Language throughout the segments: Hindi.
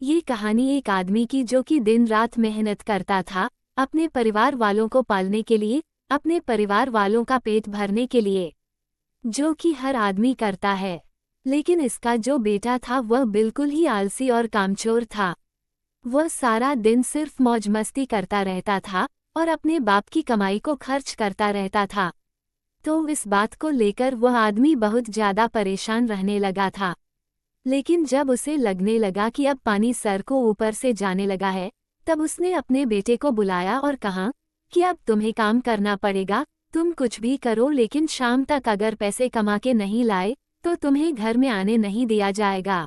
ये कहानी एक आदमी की जो कि दिन रात मेहनत करता था अपने परिवार वालों को पालने के लिए, अपने परिवार वालों का पेट भरने के लिए, जो कि हर आदमी करता है। लेकिन इसका जो बेटा था वह बिल्कुल ही आलसी और कामचोर था। वह सारा दिन सिर्फ मौज मस्ती करता रहता था और अपने बाप की कमाई को खर्च करता रहता था। तो इस बात को लेकर वह आदमी बहुत ज्यादा परेशान रहने लगा था। लेकिन जब उसे लगने लगा कि अब पानी सर को ऊपर से जाने लगा है, तब उसने अपने बेटे को बुलाया और कहा कि अब तुम्हें काम करना पड़ेगा। तुम कुछ भी करो, लेकिन शाम तक अगर पैसे कमा के नहीं लाए तो तुम्हें घर में आने नहीं दिया जाएगा।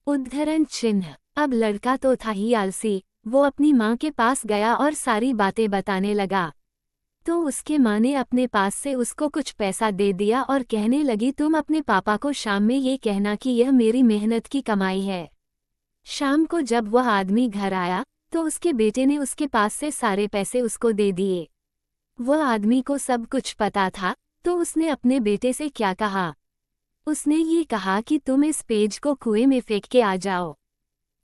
उद्धरण चिन्ह। अब लड़का तो था ही आलसी। वो अपनी माँ के पास गया और सारी बातें बताने लगा। तो उसके माँ ने अपने पास से उसको कुछ पैसा दे दिया और कहने लगी, तुम अपने पापा को शाम में ये कहना कि यह मेरी मेहनत की कमाई है। शाम को जब वह आदमी घर आया तो उसके बेटे ने उसके पास से सारे पैसे उसको दे दिए। वह आदमी को सब कुछ पता था, तो उसने अपने बेटे से क्या कहा? उसने ये कहा कि तुम इस पेज को कुएं में फेंक के आ जाओ।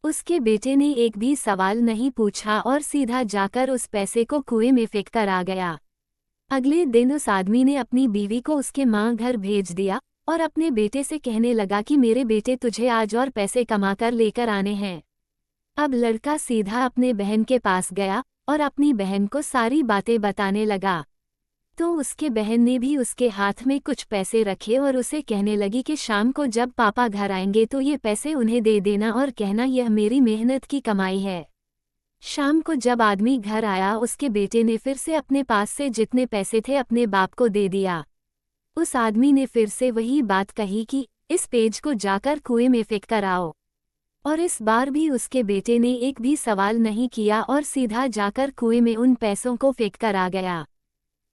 उसके बेटे ने एक भी सवाल नहीं पूछा और सीधा जाकर उस पैसे को कुएं में फेंक कर आ गया। अगले दिन उस आदमी ने अपनी बीवी को उसके माँ घर भेज दिया और अपने बेटे से कहने लगा कि मेरे बेटे तुझे आज और पैसे कमाकर लेकर आने हैं। अब लड़का सीधा अपने बहन के पास गया और अपनी बहन को सारी बातें बताने लगा। तो उसके बहन ने भी उसके हाथ में कुछ पैसे रखे और उसे कहने लगी कि शाम को जब पापा घर आएंगे तो ये पैसे उन्हें दे देना और कहना यह मेरी मेहनत की कमाई है। शाम को जब आदमी घर आया, उसके बेटे ने फिर से अपने पास से जितने पैसे थे अपने बाप को दे दिया। उस आदमी ने फिर से वही बात कही कि इस पेज को जाकर कुएं में फेंक कर आओ। और इस बार भी उसके बेटे ने एक भी सवाल नहीं किया और सीधा जाकर कुएं में उन पैसों को फेंक कर आ गया।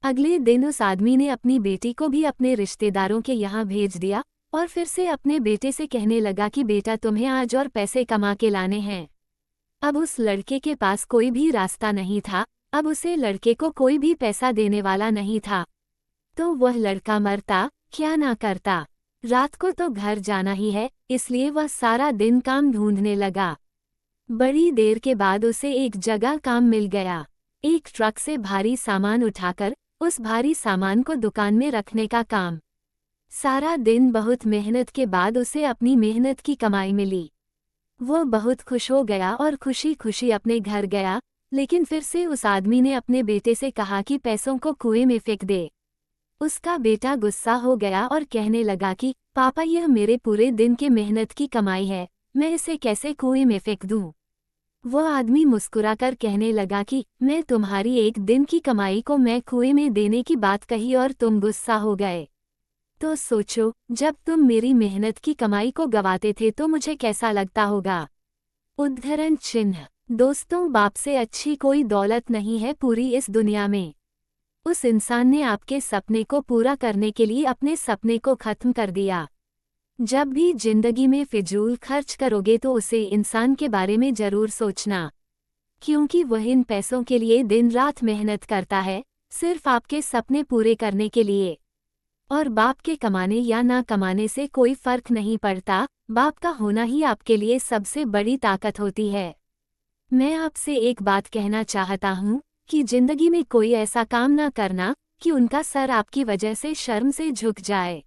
अगले दिन उस आदमी ने अपनी बेटी को भी अपने रिश्तेदारों के यहाँ भेज दिया और फिर से अपने बेटे से कहने लगा कि बेटा तुम्हें आज और पैसे कमा के लाने हैं। अब उस लड़के के पास कोई भी रास्ता नहीं था। अब उसे लड़के को कोई भी पैसा देने वाला नहीं था। तो वह लड़का मरता क्या ना करता। रात को तो घर जाना ही है, इसलिए वह सारा दिन काम ढूंढने लगा। बड़ी देर के बाद उसे एक जगह काम मिल गया। एक ट्रक से भारी सामान उठाकर उस भारी सामान को दुकान में रखने का काम। सारा दिन बहुत मेहनत के बाद उसे अपनी मेहनत की कमाई मिली। वो बहुत खुश हो गया और खुशी खुशी अपने घर गया। लेकिन फिर से उस आदमी ने अपने बेटे से कहा कि पैसों को कुएं में फेंक दे। उसका बेटा गुस्सा हो गया और कहने लगा कि पापा यह मेरे पूरे दिन के मेहनत की कमाई है, मैं इसे कैसे कुएं में फेंक दूं? वो आदमी मुस्कुराकर कहने लगा कि मैं तुम्हारी एक दिन की कमाई को मैं कुएं में देने की बात कही और तुम गुस्सा हो गए। तो सोचो, जब तुम मेरी मेहनत की कमाई को गवाते थे तो मुझे कैसा लगता होगा। उद्धरण चिन्ह। दोस्तों, बाप से अच्छी कोई दौलत नहीं है पूरी इस दुनिया में। उस इंसान ने आपके सपने को पूरा करने के लिए अपने सपने को खत्म कर दिया। जब भी जिंदगी में फिजूल खर्च करोगे तो उसे इंसान के बारे में जरूर सोचना, क्योंकि वह इन पैसों के लिए दिन रात मेहनत करता है, सिर्फ आपके सपने पूरे करने के लिए। और बाप के कमाने या ना कमाने से कोई फर्क नहीं पड़ता, बाप का होना ही आपके लिए सबसे बड़ी ताकत होती है। मैं आपसे एक बात कहना चाहता हूँ कि जिंदगी में कोई ऐसा काम ना करना कि उनका सर आपकी वजह से शर्म से झुक जाए।